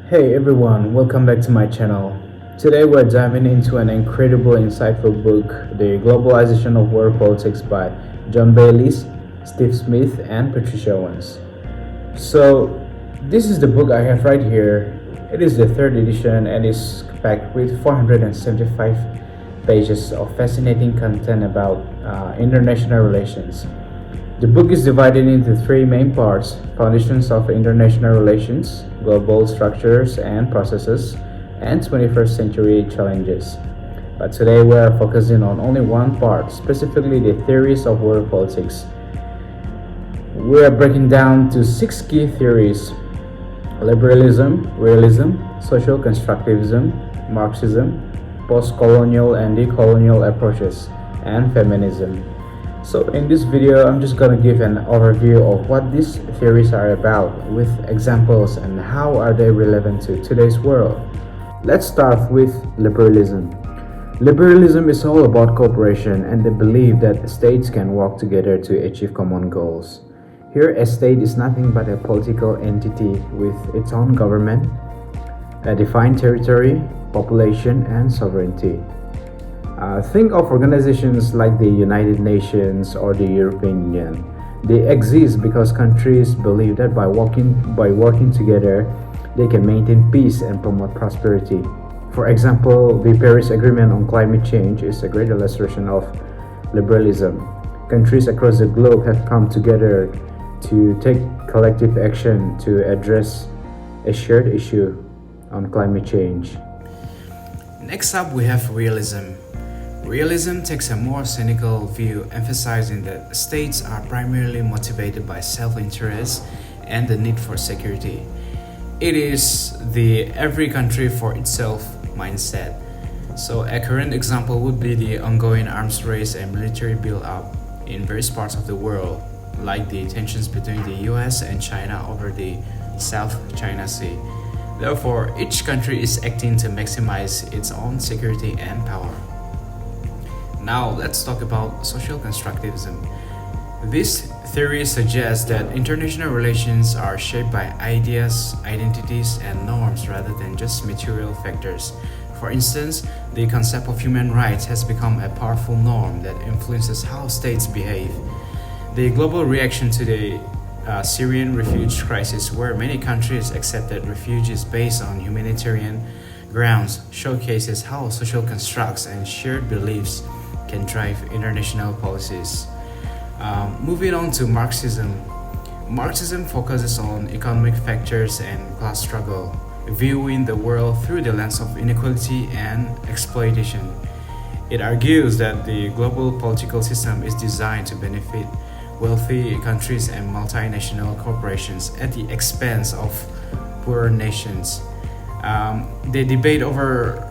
Hey everyone, welcome back to my channel. Today we're diving into an incredible, insightful book, The Globalization of World Politics by John Baylis, Steve Smith, and Patricia Owens. So, this is the book I have right here. It is the third edition and is packed with 475 pages of fascinating content about international relations. The book is divided into three main parts: foundations of international relations, global structures and processes, and 21st century challenges. But today we are focusing on only one part, specifically the theories of world politics. We are breaking down to six key theories: liberalism, realism, social constructivism, Marxism, post colonial and decolonial approaches, and feminism. So in this video, I'm just gonna give an overview of what these theories are about with examples and how are they relevant to today's world. Let's start with liberalism. Liberalism is all about cooperation and the belief that states can work together to achieve common goals. Here, a state is nothing but a political entity with its own government, a defined territory, population, and sovereignty. Think of organizations like the United Nations or the European Union. They exist because countries believe that by working together, they can maintain peace and promote prosperity. For example, the Paris Agreement on climate change is a great illustration of liberalism. Countries across the globe have come together to take collective action to address a shared issue on climate change. Next up, we have realism. Realism takes a more cynical view, emphasizing that states are primarily motivated by self-interest and the need for security. It is the every country for itself mindset. So a current example would be the ongoing arms race and military build-up in various parts of the world, like the tensions between the US and China over the South China Sea. Therefore, each country is acting to maximize its own security and power. Now, let's talk about social constructivism. This theory suggests that international relations are shaped by ideas, identities, and norms rather than just material factors. For instance, the concept of human rights has become a powerful norm that influences how states behave. The global reaction to the Syrian refugee crisis, where many countries accepted refugees based on humanitarian grounds, showcases how social constructs and shared beliefs can drive international policies. Moving on to Marxism. Marxism focuses on economic factors and class struggle, viewing the world through the lens of inequality and exploitation. It argues that the global political system is designed to benefit wealthy countries and multinational corporations at the expense of poorer nations. They debate over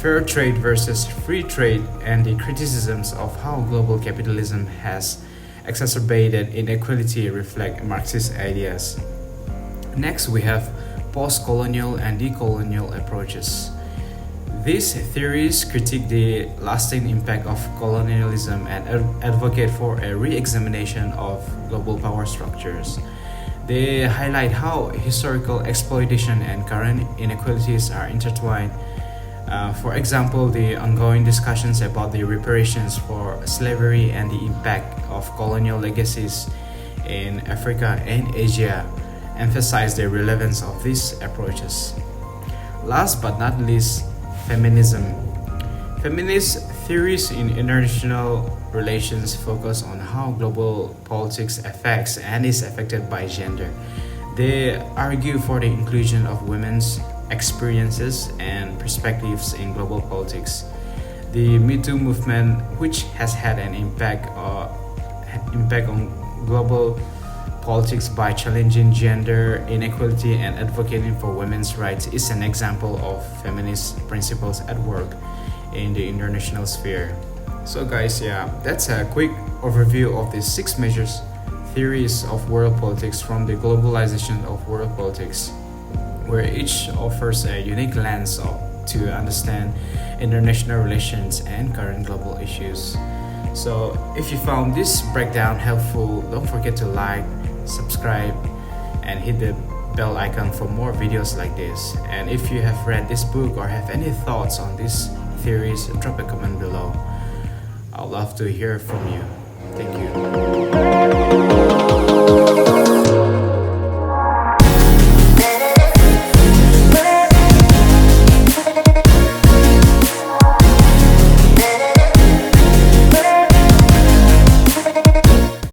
fair trade versus free trade and the criticisms of how global capitalism has exacerbated inequality reflect Marxist ideas. Next, we have post-colonial and decolonial approaches. These theories critique the lasting impact of colonialism and advocate for a re-examination of global power structures. They highlight how historical exploitation and current inequalities are intertwined. For example, the ongoing discussions about the reparations for slavery and the impact of colonial legacies in Africa and Asia emphasize the relevance of these approaches. Last but not least, feminism. Feminist theories in international relations focus on how global politics affects and is affected by gender. They argue for the inclusion of women's experiences and perspectives in global politics. The Me Too movement, which has had an impact on global politics by challenging gender inequality and advocating for women's rights, is an example of feminist principles at work in the international sphere. So guys, yeah, that's a quick overview of the six major theories of world politics from the globalization of world politics, where each offers a unique lens to understand international relations and current global issues. So if you found this breakdown helpful, don't forget to like, subscribe, and hit the bell icon for more videos like this. And if you have read this book or have any thoughts on these theories, drop a comment below. I'd love to hear from you. Thank you.